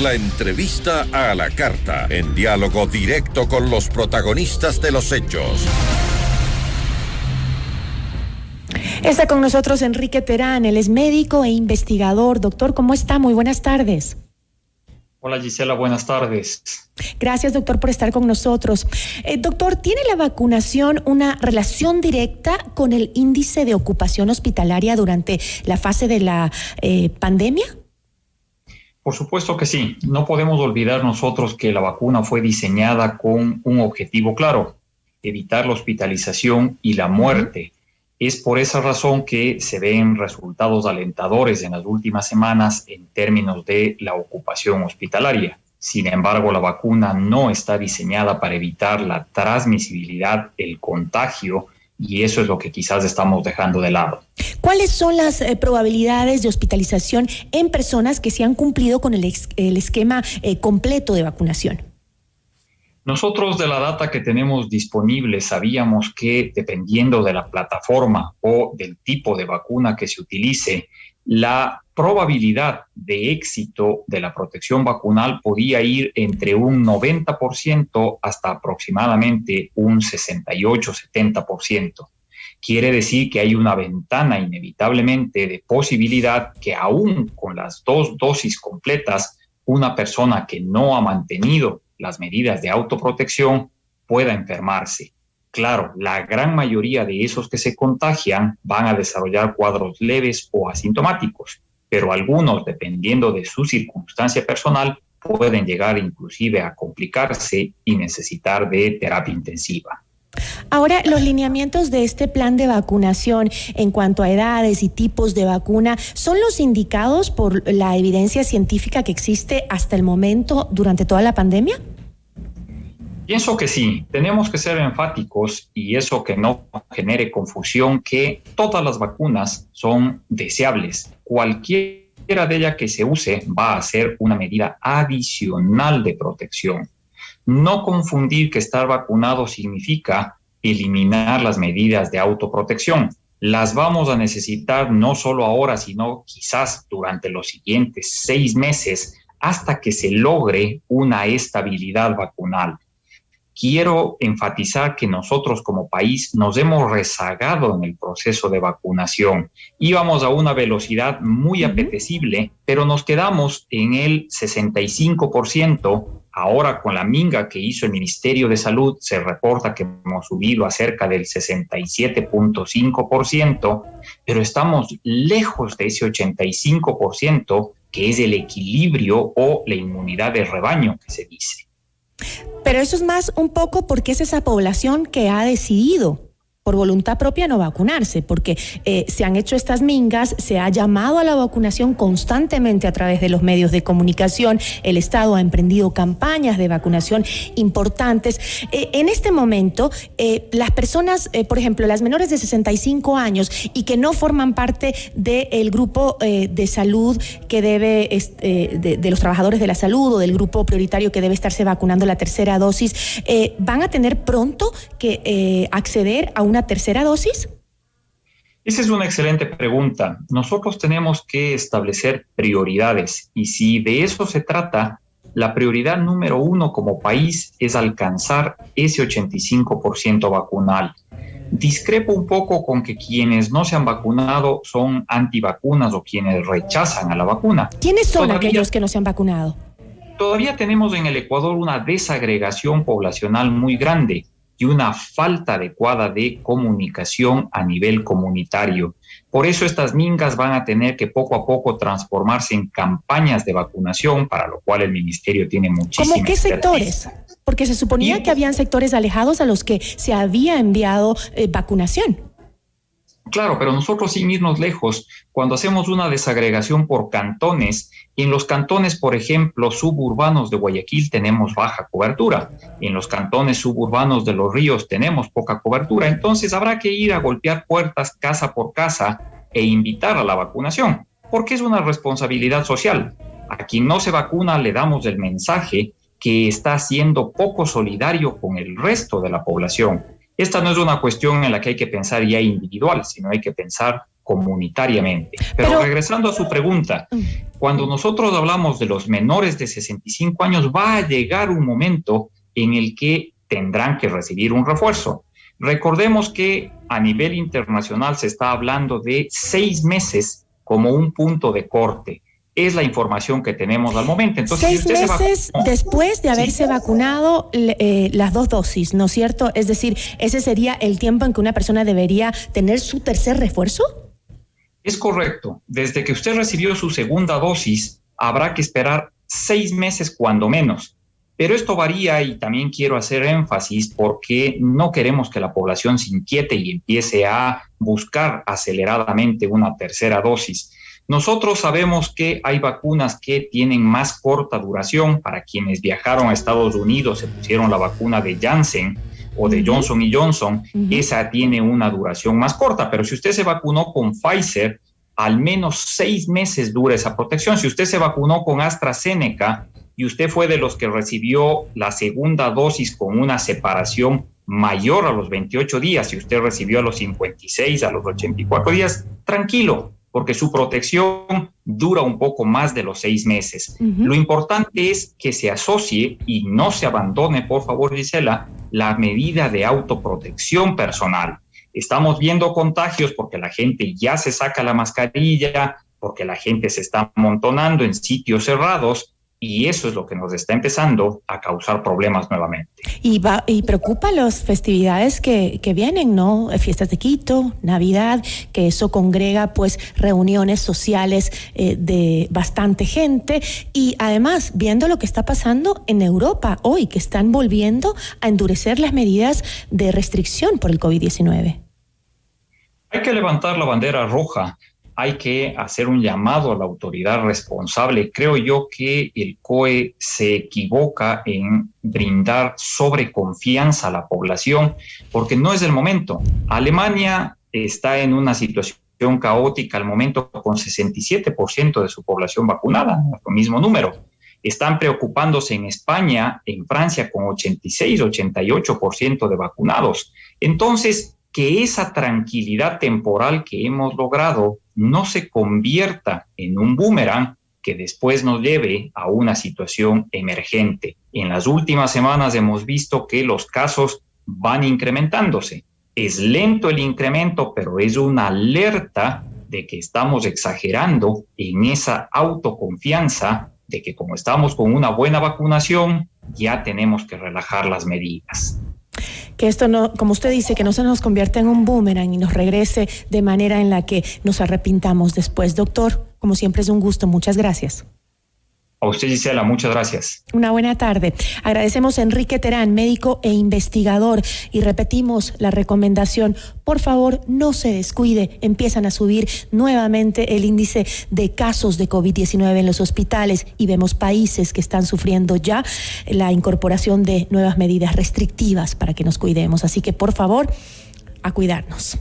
La entrevista a la carta, en diálogo directo con los protagonistas de los hechos. Está con nosotros Enrique Terán, él es médico e investigador. Doctor, ¿cómo está? Muy buenas tardes. Hola Gisela, buenas tardes. Gracias, doctor, por estar con nosotros. Doctor, ¿tiene la vacunación una relación directa con el índice de ocupación hospitalaria durante la fase de la pandemia? Por supuesto que sí. No podemos olvidar nosotros que la vacuna fue diseñada con un objetivo claro: evitar la hospitalización y la muerte. Es por esa razón que se ven resultados alentadores en las últimas semanas en términos de la ocupación hospitalaria. Sin embargo, la vacuna no está diseñada para evitar la transmisibilidad, el contagio, y eso es lo que quizás estamos dejando de lado. ¿Cuáles son las probabilidades de hospitalización en personas que se han cumplido con el esquema completo de vacunación? Nosotros, de la data que tenemos disponible, sabíamos que dependiendo de la plataforma o del tipo de vacuna que se utilice, la probabilidad de éxito de la protección vacunal podía ir entre un 90% hasta aproximadamente un 68-70%. Quiere decir que hay una ventana inevitablemente de posibilidad que aún con las 2 dosis completas, una persona que no ha mantenido las medidas de autoprotección pueda enfermarse. Claro, la gran mayoría de esos que se contagian van a desarrollar cuadros leves o asintomáticos, pero algunos, dependiendo de su circunstancia personal, pueden llegar inclusive a complicarse y necesitar de terapia intensiva. Ahora, los lineamientos de este plan de vacunación en cuanto a edades y tipos de vacuna, ¿son los indicados por la evidencia científica que existe hasta el momento durante toda la pandemia? Pienso que sí. Tenemos que ser enfáticos y eso que no genere confusión, que todas las vacunas son deseables. Cualquiera de ellas que se use va a ser una medida adicional de protección. No confundir que estar vacunado significa eliminar las medidas de autoprotección. Las vamos a necesitar no solo ahora, sino quizás durante los siguientes 6 meses hasta que se logre una estabilidad vacunal. Quiero enfatizar que nosotros como país nos hemos rezagado en el proceso de vacunación. Íbamos a una velocidad muy apetecible, pero nos quedamos en el 65%. Ahora, con la minga que hizo el Ministerio de Salud, se reporta que hemos subido a cerca del 67.5%, pero estamos lejos de ese 85%, que es el equilibrio o la inmunidad de rebaño que se dice. Pero eso es más un poco porque es esa población que ha decidido por voluntad propia no vacunarse, porque se han hecho estas mingas, se ha llamado a la vacunación constantemente a través de los medios de comunicación, el Estado ha emprendido campañas de vacunación importantes. En este momento, las personas, por ejemplo, las menores de 65 años y que no forman parte del grupo de salud que debe, de los trabajadores de la salud o del grupo prioritario que debe estarse vacunando la tercera dosis, ¿van a tener pronto que acceder a una tercera dosis? Esa es una excelente pregunta. Nosotros tenemos que establecer prioridades y si de eso se trata, la prioridad número 1 como país es alcanzar ese 85% vacunal. Discrepo un poco con que quienes no se han vacunado son antivacunas o quienes rechazan a la vacuna. ¿Quiénes son aquellos que no se han vacunado? Todavía tenemos en el Ecuador una desagregación poblacional muy grande y una falta adecuada de comunicación a nivel comunitario. Por eso estas mingas van a tener que poco a poco transformarse en campañas de vacunación, para lo cual el Ministerio tiene muchísimas. ¿Cómo qué sectores? Porque se suponía que habían sectores alejados a los que se había enviado vacunación. Claro, pero nosotros sin irnos lejos, cuando hacemos una desagregación por cantones, en los cantones, por ejemplo, suburbanos de Guayaquil tenemos baja cobertura, en los cantones suburbanos de Los Ríos tenemos poca cobertura, entonces habrá que ir a golpear puertas casa por casa e invitar a la vacunación, porque es una responsabilidad social. A quien no se vacuna le damos el mensaje que está siendo poco solidario con el resto de la población. Esta no es una cuestión en la que hay que pensar ya individual, sino hay que pensar comunitariamente. Pero regresando a su pregunta, cuando nosotros hablamos de los menores de 65 años, va a llegar un momento en el que tendrán que recibir un refuerzo. Recordemos que a nivel internacional se está hablando de 6 meses como un punto de corte. Es la información que tenemos al momento. Entonces, 6 meses después de haberse vacunado las 2 dosis, ¿no es cierto? Es decir, ese sería el tiempo en que una persona debería tener su tercer refuerzo. Es correcto. Desde que usted recibió su segunda dosis, habrá que esperar 6 meses cuando menos. Pero esto varía y también quiero hacer énfasis porque no queremos que la población se inquiete y empiece a buscar aceleradamente una tercera dosis. Nosotros sabemos que hay vacunas que tienen más corta duración. Para quienes viajaron a Estados Unidos, se pusieron la vacuna de Janssen o de Johnson & Johnson, esa tiene una duración más corta. Pero si usted se vacunó con Pfizer, al menos 6 meses dura esa protección. Si usted se vacunó con AstraZeneca y usted fue de los que recibió la segunda dosis con una separación mayor a los 28 días, si usted recibió a los 56, a los 84 días, tranquilo, porque su protección dura un poco más de los 6 meses. Lo importante es que se asocie y no se abandone, por favor, Gisela, la medida de autoprotección personal. Estamos viendo contagios porque la gente ya se saca la mascarilla, porque la gente se está amontonando en sitios cerrados, y eso es lo que nos está empezando a causar problemas nuevamente. Y preocupa las festividades que vienen, ¿no? Fiestas de Quito, Navidad, que eso congrega pues reuniones sociales de bastante gente. Y además, viendo lo que está pasando en Europa hoy, que están volviendo a endurecer las medidas de restricción por el COVID-19. Hay que levantar la bandera roja. Hay que hacer un llamado a la autoridad responsable. Creo yo que el COE se equivoca en brindar sobreconfianza a la población, porque no es el momento. Alemania está en una situación caótica al momento con 67% de su población vacunada, el mismo número. Están preocupándose en España, en Francia con 86, 88% de vacunados. Entonces, que esa tranquilidad temporal que hemos logrado no se convierta en un boomerang que después nos lleve a una situación emergente. En las últimas semanas hemos visto que los casos van incrementándose. Es lento el incremento, pero es una alerta de que estamos exagerando en esa autoconfianza de que como estamos con una buena vacunación, ya tenemos que relajar las medidas. Que esto no, como usted dice, que no se nos convierta en un boomerang y nos regrese de manera en la que nos arrepintamos después. Doctor, como siempre es un gusto. Muchas gracias. A usted, Gisela, muchas gracias. Una buena tarde. Agradecemos a Enrique Terán, médico e investigador, y repetimos la recomendación. Por favor, no se descuide. Empiezan a subir nuevamente el índice de casos de COVID-19 en los hospitales y vemos países que están sufriendo ya la incorporación de nuevas medidas restrictivas para que nos cuidemos. Así que, por favor, a cuidarnos.